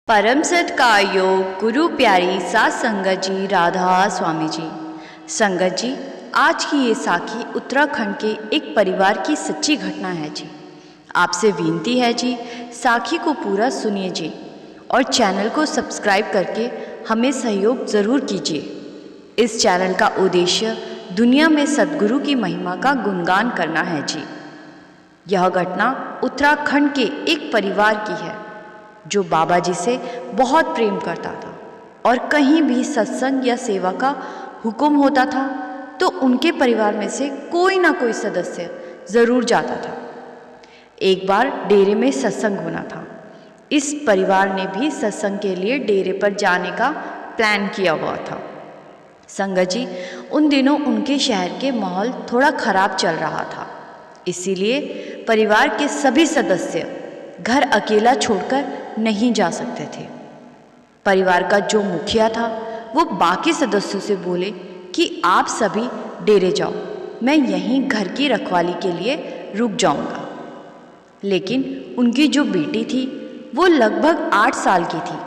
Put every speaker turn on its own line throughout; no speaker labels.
परम सत्कार योग गुरु प्यारी सात संगत जी राधा स्वामी जी। संगत जी, आज की ये साखी उत्तराखंड के एक परिवार की सच्ची घटना है जी। आपसे विनती है जी, साखी को पूरा सुनिए जी और चैनल को सब्सक्राइब करके हमें सहयोग ज़रूर कीजिए। इस चैनल का उद्देश्य दुनिया में सद्गुरु की महिमा का गुणगान करना है जी। यह घटना उत्तराखंड के एक परिवार की है जो बाबा जी से बहुत प्रेम करता था और कहीं भी सत्संग या सेवा का हुक्म होता था तो उनके परिवार में से कोई ना कोई सदस्य ज़रूर जाता था। एक बार डेरे में सत्संग होना था। इस परिवार ने भी सत्संग के लिए डेरे पर जाने का प्लान किया हुआ था। संगत जी, उन दिनों उनके शहर के माहौल थोड़ा खराब चल रहा था, इसीलिए परिवार के सभी सदस्य घर अकेला छोड़कर नहीं जा सकते थे। परिवार का जो मुखिया था वो बाकी सदस्यों से बोले कि आप सभी डेरे जाओ, मैं यहीं घर की रखवाली के लिए रुक जाऊंगा। लेकिन उनकी जो बेटी थी वो लगभग 8 साल की थी।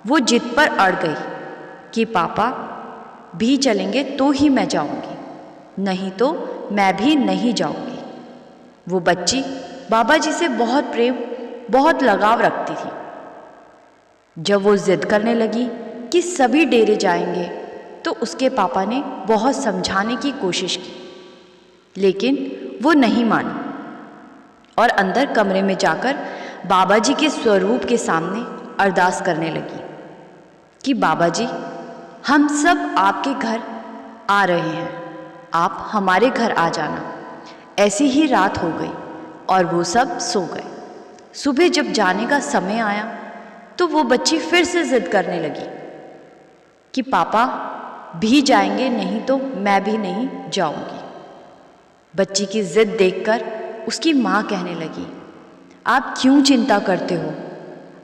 वो जिद पर अड़ गई कि पापा भी चलेंगे तो ही मैं जाऊंगी, नहीं तो मैं भी नहीं जाऊंगी। वो बच्ची बाबा जी से बहुत प्रेम, बहुत लगाव रखती थी। जब वो जिद करने लगी कि सभी डेरे जाएंगे तो उसके पापा ने बहुत समझाने की कोशिश की, लेकिन वो नहीं मानी और अंदर कमरे में जाकर बाबा जी के स्वरूप के सामने अरदास करने लगी कि बाबा जी, हम सब आपके घर आ रहे हैं, आप हमारे घर आ जाना। ऐसी ही रात हो गई और वो सब सो गए। सुबह जब जाने का समय आया तो वो बच्ची फिर से जिद करने लगी कि पापा भी जाएंगे, नहीं तो मैं भी नहीं जाऊंगी। बच्ची की जिद देखकर उसकी माँ कहने लगी, आप क्यों चिंता करते हो,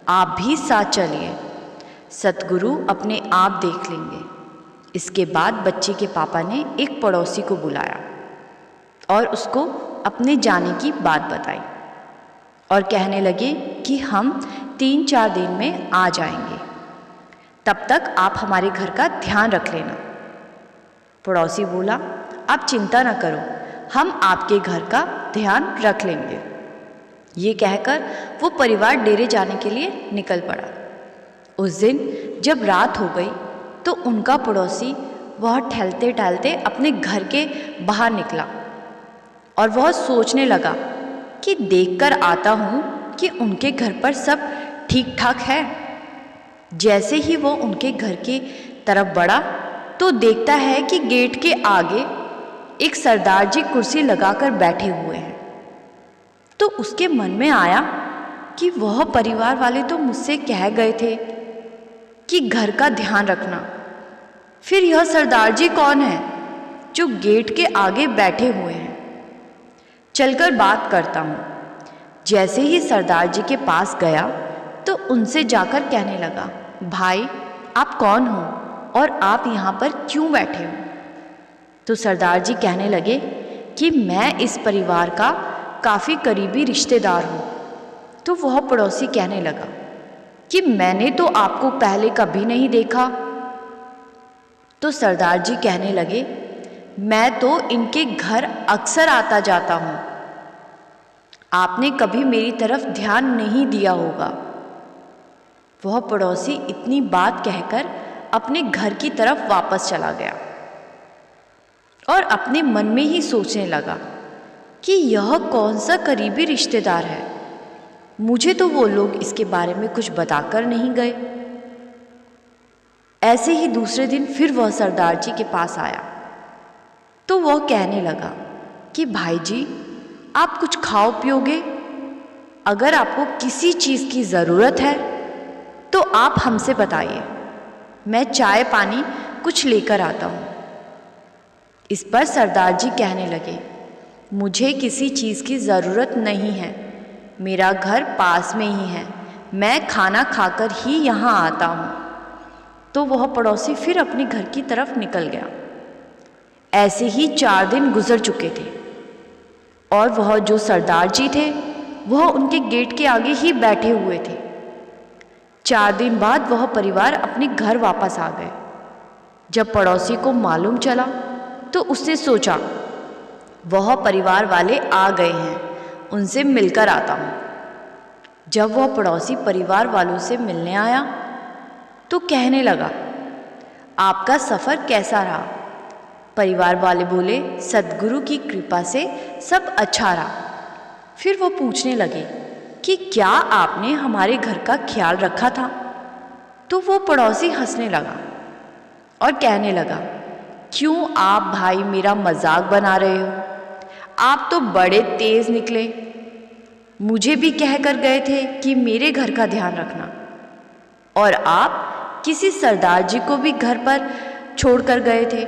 आप भी साथ चलिए, सतगुरु अपने आप देख लेंगे। इसके बाद बच्ची के पापा ने एक पड़ोसी को बुलाया और उसको अपने जाने की बात बताई और कहने लगे कि हम 3-4 दिन में आ जाएंगे, तब तक आप हमारे घर का ध्यान रख लेना। पड़ोसी बोला, आप चिंता न करो, हम आपके घर का ध्यान रख लेंगे। ये कहकर वो परिवार डेरे जाने के लिए निकल पड़ा। उस दिन जब रात हो गई तो उनका पड़ोसी वह टहलते टहलते अपने घर के बाहर निकला और वह सोचने लगा कि देखकर आता हूँ कि उनके घर पर सब ठीक ठाक है। जैसे ही वो उनके घर की तरफ बढ़ा तो देखता है कि गेट के आगे एक सरदार जी कुर्सी लगाकर बैठे हुए हैं। तो उसके मन में आया कि वह परिवार वाले तो मुझसे कह गए थे कि घर का ध्यान रखना, फिर यह सरदार जी कौन है जो गेट के आगे बैठे हुए हैं। चलकर बात करता हूँ। जैसे ही सरदार जी के पास गया तो उनसे जाकर कहने लगा, भाई आप कौन हो और आप यहाँ पर क्यों बैठे हो। तो सरदार जी कहने लगे कि मैं इस परिवार का काफ़ी करीबी रिश्तेदार हूँ। तो वह पड़ोसी कहने लगा कि मैंने तो आपको पहले कभी नहीं देखा। तो सरदार जी कहने लगे, मैं तो इनके घर अक्सर आता जाता हूँ, आपने कभी मेरी तरफ ध्यान नहीं दिया होगा। वह पड़ोसी इतनी बात कहकर अपने घर की तरफ वापस चला गया और अपने मन में ही सोचने लगा कि यह कौन सा करीबी रिश्तेदार है, मुझे तो वो लोग इसके बारे में कुछ बताकर नहीं गए। ऐसे ही दूसरे दिन फिर वह सरदार जी के पास आया तो वह कहने लगा कि भाई जी, आप कुछ खाओ पियोगे, अगर आपको किसी चीज़ की ज़रूरत है तो आप हमसे बताइए, मैं चाय पानी कुछ लेकर आता हूँ। इस पर सरदार जी कहने लगे, मुझे किसी चीज़ की ज़रूरत नहीं है, मेरा घर पास में ही है, मैं खाना खाकर ही यहाँ आता हूँ। तो वह पड़ोसी फिर अपने घर की तरफ निकल गया। ऐसे ही 4 दिन गुजर चुके थे और वह जो सरदार जी थे वह उनके गेट के आगे ही बैठे हुए थे। 4 दिन बाद वह परिवार अपने घर वापस आ गए। जब पड़ोसी को मालूम चला तो उसने सोचा, वह परिवार वाले आ गए हैं, उनसे मिलकर आता हूँ। जब वह पड़ोसी परिवार वालों से मिलने आया तो कहने लगा, आपका सफ़र कैसा रहा? परिवार वाले बोले, सद्गुरु की कृपा से सब अच्छा रहा। फिर वो पूछने लगे कि क्या आपने हमारे घर का ख्याल रखा था? तो वो पड़ोसी हंसने लगा और कहने लगा, क्यों आप भाई मेरा मजाक बना रहे हो? आप तो बड़े तेज़ निकले। मुझे भी कह कर गए थे कि मेरे घर का ध्यान रखना, और आप किसी सरदार जी को भी घर पर छोड़ कर गए थे।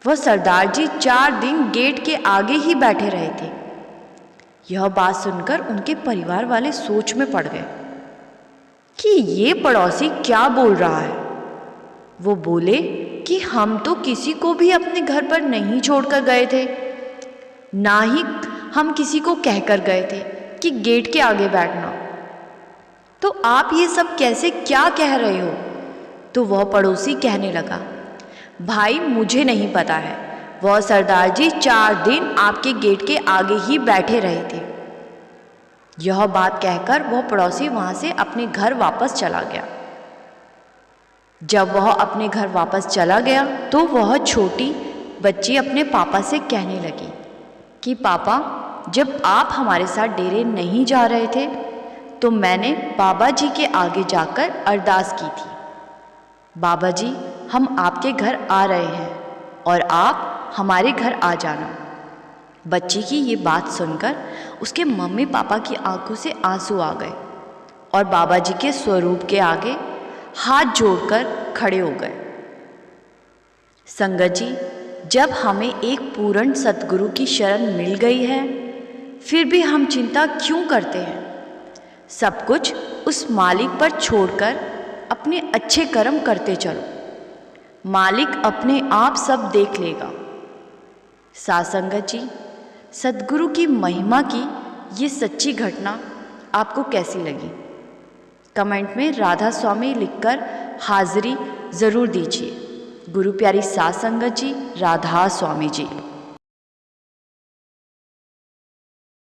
वह सरदार जी 4 दिन गेट के आगे ही बैठे रहे थे। यह बात सुनकर उनके परिवार वाले सोच में पड़ गए कि ये पड़ोसी क्या बोल रहा है। वो बोले कि हम तो किसी को भी अपने घर पर नहीं छोड़कर गए थे, ना ही हम किसी को कहकर गए थे कि गेट के आगे बैठना। तो आप ये सब कैसे क्या कह रहे हो? तो वह पड़ोसी कहने लगा, भाई मुझे नहीं पता है, वह सरदार जी 4 दिन आपके गेट के आगे ही बैठे रहे थे। यह बात कहकर वह पड़ोसी वहाँ से अपने घर वापस चला गया। जब वह अपने घर वापस चला गया तो वह छोटी बच्ची अपने पापा से कहने लगी कि पापा, जब आप हमारे साथ डेरे नहीं जा रहे थे तो मैंने बाबा जी के आगे जाकर अरदास की थी, बाबा जी हम आपके घर आ रहे हैं और आप हमारे घर आ जाना। बच्ची की ये बात सुनकर उसके मम्मी पापा की आंखों से आंसू आ गए और बाबा जी के स्वरूप के आगे हाथ जोड़कर खड़े हो गए। संगत जी, जब हमें एक पूर्ण सद्गुरु की शरण मिल गई है, फिर भी हम चिंता क्यों करते हैं? सब कुछ उस मालिक पर छोड़कर अपने अच्छे कर्म करते चलो, मालिक अपने आप सब देख लेगा। साथ संगत जी, सद्गुरु की महिमा की ये सच्ची घटना आपको कैसी लगी? कमेंट में राधा स्वामी लिखकर हाजिरी ज़रूर दीजिए। गुरु प्यारी साथ संगत जी, राधा स्वामी जी।